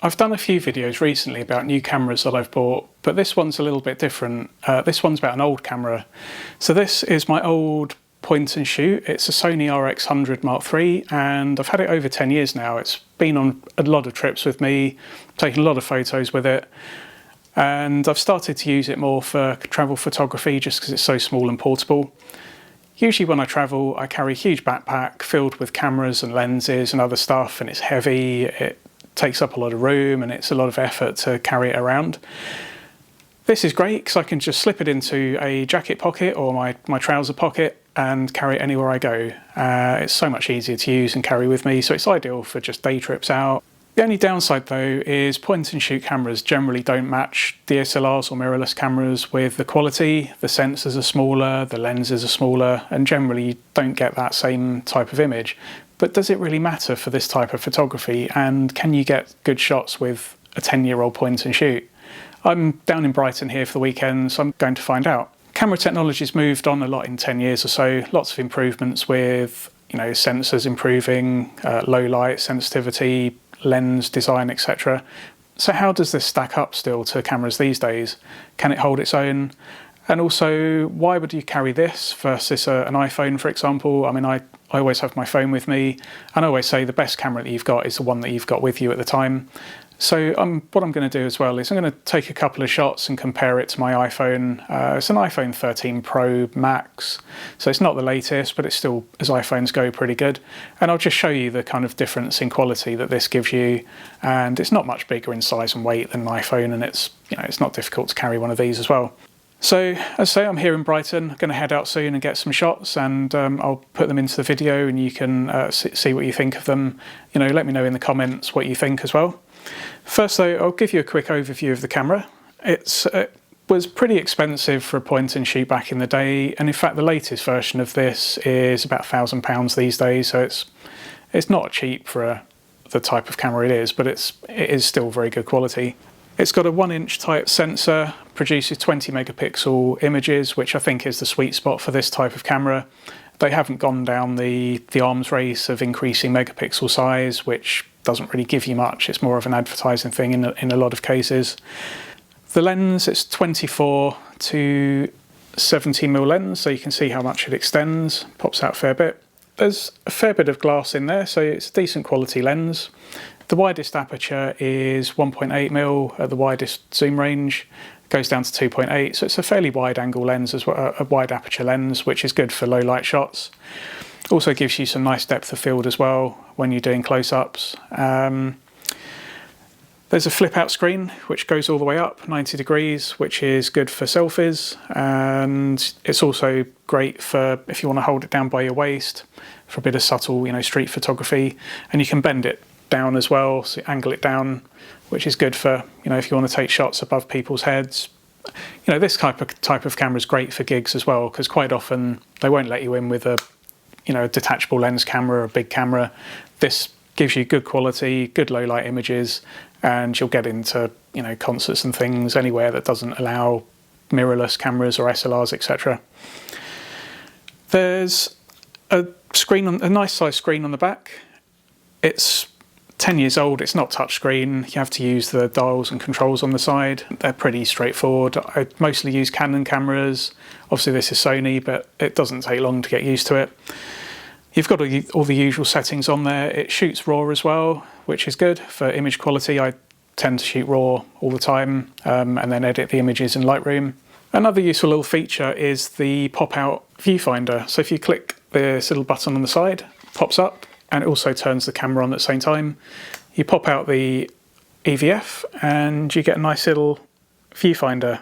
I've done a few videos recently about new cameras that I've bought, but this one's a little bit different. This one's about an old camera. So this is my old point and shoot. It's a Sony RX100 Mk III, and I've had it over 10 years now. It's been on a lot of trips with me, taken a lot of photos with it, and I've started to use it more for travel photography just because it's so small and portable. Usually when I travel, I carry a huge backpack filled with cameras and lenses and other stuff, and it's heavy, it takes up a lot of room, and it's a lot of effort to carry it around. This is great because I can just slip it into a jacket pocket or my trouser pocket and carry it anywhere I go. It's so much easier to use and carry with me, so it's ideal for just day trips out. The only downside though is point and shoot cameras generally don't match DSLRs or mirrorless cameras with the quality. The sensors are smaller, the lenses are smaller, and generally you don't get that same type of image. But does it really matter for this type of photography, and can you get good shots with a 10-year-old point and shoot? I'm down in Brighton here for the weekend, so I'm going to find out. Camera technology's moved on a lot in 10 years or so, lots of improvements with sensors improving, low light sensitivity, lens design, etc. So how does this stack up still to cameras these days? Can it hold its own? And also, why would you carry this versus an iPhone, for example? I mean, I always have my phone with me, and I always say the best camera that you've got is the one that you've got with you at the time. So what I'm going to do as well is I'm going to take a couple of shots and compare it to my iPhone. It's an iPhone 13 Pro Max, so it's not the latest, but it's still, as iPhones go, pretty good. And I'll just show you the kind of difference in quality that this gives you. And it's not much bigger in size and weight than an iPhone, and it's not difficult to carry one of these as well. So, as I say, I'm here in Brighton. I'm going to head out soon and get some shots, and I'll put them into the video, and you can see what you think of them. Let me know in the comments what you think as well. First though, I'll give you a quick overview of the camera. It was pretty expensive for a point and shoot back in the day, and in fact the latest version of this is about £1,000 these days, so it's not cheap for the type of camera it is, but it is still very good quality. It's got a 1-inch type sensor, produces 20 megapixel images, which I think is the sweet spot for this type of camera. They haven't gone down the arms race of increasing megapixel size, which doesn't really give you much. It's more of an advertising thing in a lot of cases. The lens, it's 24 to 70mm lens, so you can see how much it extends, pops out a fair bit. There's a fair bit of glass in there, so it's a decent quality lens. The widest aperture is 1.8mm at the widest zoom range, goes down to 2.8, so it's a fairly wide angle lens as well, a wide aperture lens, which is good for low light shots. Also gives you some nice depth of field as well when you're doing close-ups. There's a flip out screen which goes all the way up 90 degrees, which is good for selfies, and it's also great for if you want to hold it down by your waist for a bit of subtle street photography, and you can bend it down as well, so angle it down, which is good for if you want to take shots above people's heads. This type of camera is great for gigs as well, because quite often they won't let you in with a detachable lens camera or a big camera. This gives you good quality, good low light images, and you'll get into concerts and things anywhere that doesn't allow mirrorless cameras or SLRs, etc. There's a nice size screen on the back. It's 10 years old, it's not touchscreen. You have to use the dials and controls on the side. They're pretty straightforward. I mostly use Canon cameras. Obviously this is Sony, but it doesn't take long to get used to it. You've got all the usual settings on there. It shoots RAW as well, which is good for image quality. I tend to shoot RAW all the time and then edit the images in Lightroom. Another useful little feature is the pop-out viewfinder. So if you click this little button on the side, it pops up, and it also turns the camera on at the same time. You pop out the EVF and you get a nice little viewfinder,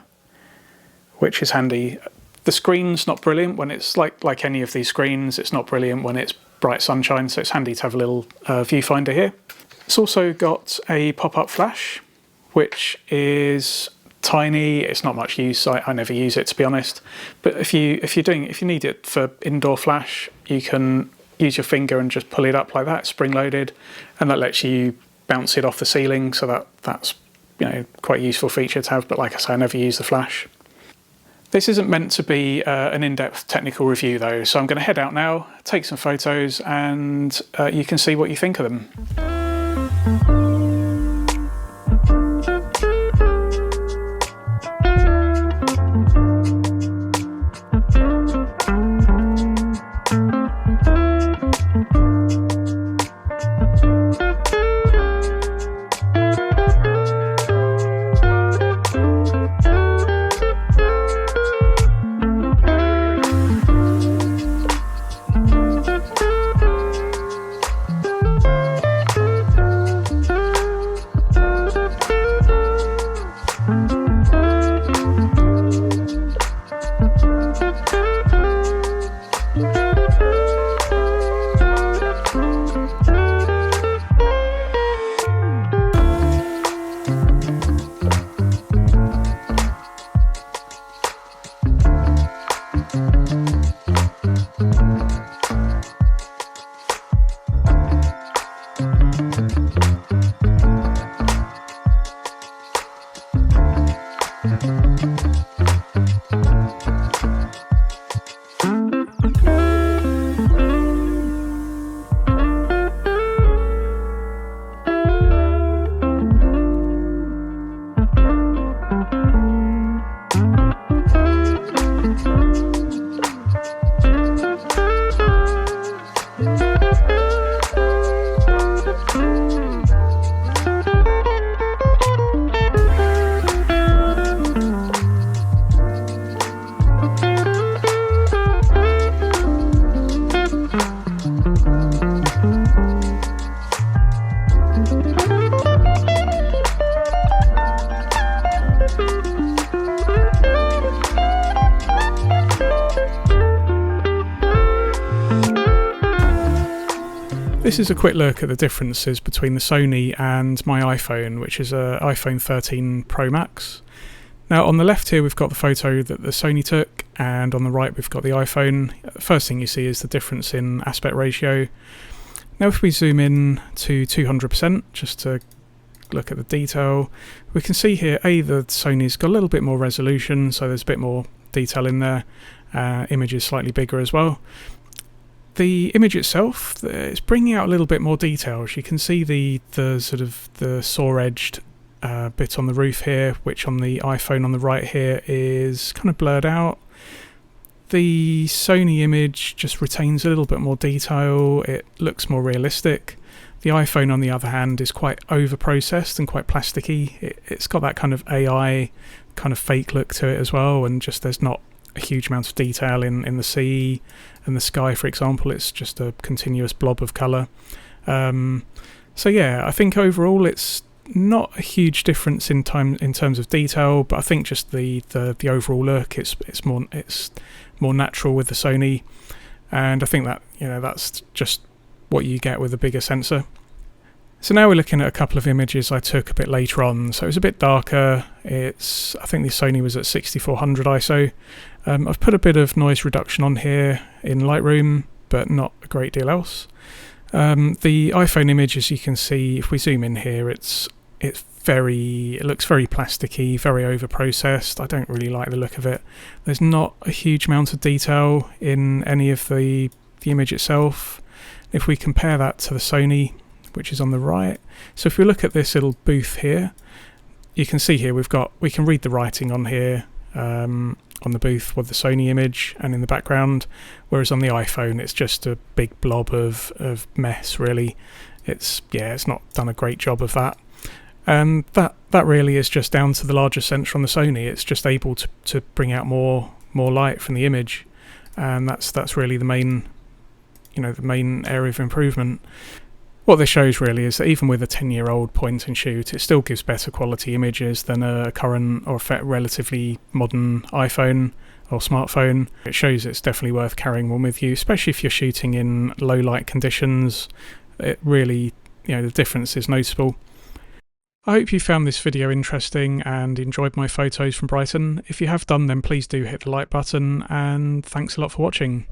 which is handy. The screen's not brilliant when it's like any of these screens. It's not brilliant when it's bright sunshine, so it's handy to have a little viewfinder here. It's also got a pop-up flash, which is tiny. It's not much use. I never use it, to be honest. But if you need it for indoor flash, you can use your finger and just pull it up like that, spring-loaded, and that lets you bounce it off the ceiling. So that's quite a useful feature to have. But like I say, I never use the flash. This isn't meant to be an in-depth technical review though, so I'm going to head out now, take some photos, and you can see what you think of them. this is a quick look at the differences between the Sony and my iPhone, which is a iPhone 13 Pro Max. Now on the left here we've got the photo that the Sony took, and on the right we've got the iPhone. The first thing you see is the difference in aspect ratio. Now if we zoom in to 200% just to look at the detail, we can see here the Sony's got a little bit more resolution, so there's a bit more detail in there. Image is slightly bigger as well. The image itself, it's bringing out a little bit more details. You can see the sort of the saw-edged bit on the roof here, which on the iPhone on the right here is kind of blurred out. The Sony image just retains a little bit more detail. It looks more realistic. The iPhone, on the other hand, is quite over-processed and quite plasticky. It's got that kind of AI, kind of fake look to it as well, and just there's not a huge amount of detail in the sea and the sky, for example. It's just a continuous blob of colour. So yeah, I think overall it's not a huge difference in terms of detail, but I think just the overall look, it's more natural with the Sony, and I think that, you know, that's just what you get with a bigger sensor. So now we're looking at a couple of images I took a bit later on. So it was a bit darker. I think the Sony was at 6400 ISO. I've put a bit of noise reduction on here in Lightroom, but not a great deal else. The iPhone image, as you can see, if we zoom in here, it looks very plasticky, very over processed. I don't really like the look of it. There's not a huge amount of detail in any of the image itself. If we compare that to the Sony, which is on the right, so if we look at this little booth here, you can see here we can read the writing on here on the booth with the Sony image and in the background, whereas on the iPhone it's just a big blob of mess really. It's not done a great job of that, and that really is just down to the larger sensor on the Sony. It's just able to bring out more light from the image, and that's really the main area of improvement. What this shows really is that even with a 10-year-old point and shoot, it still gives better quality images than a current or relatively modern iPhone or smartphone. It shows it's definitely worth carrying one with you, especially if you're shooting in low light conditions. It really, the difference is noticeable. I hope you found this video interesting and enjoyed my photos from Brighton. If you have done, then please do hit the like button, and thanks a lot for watching.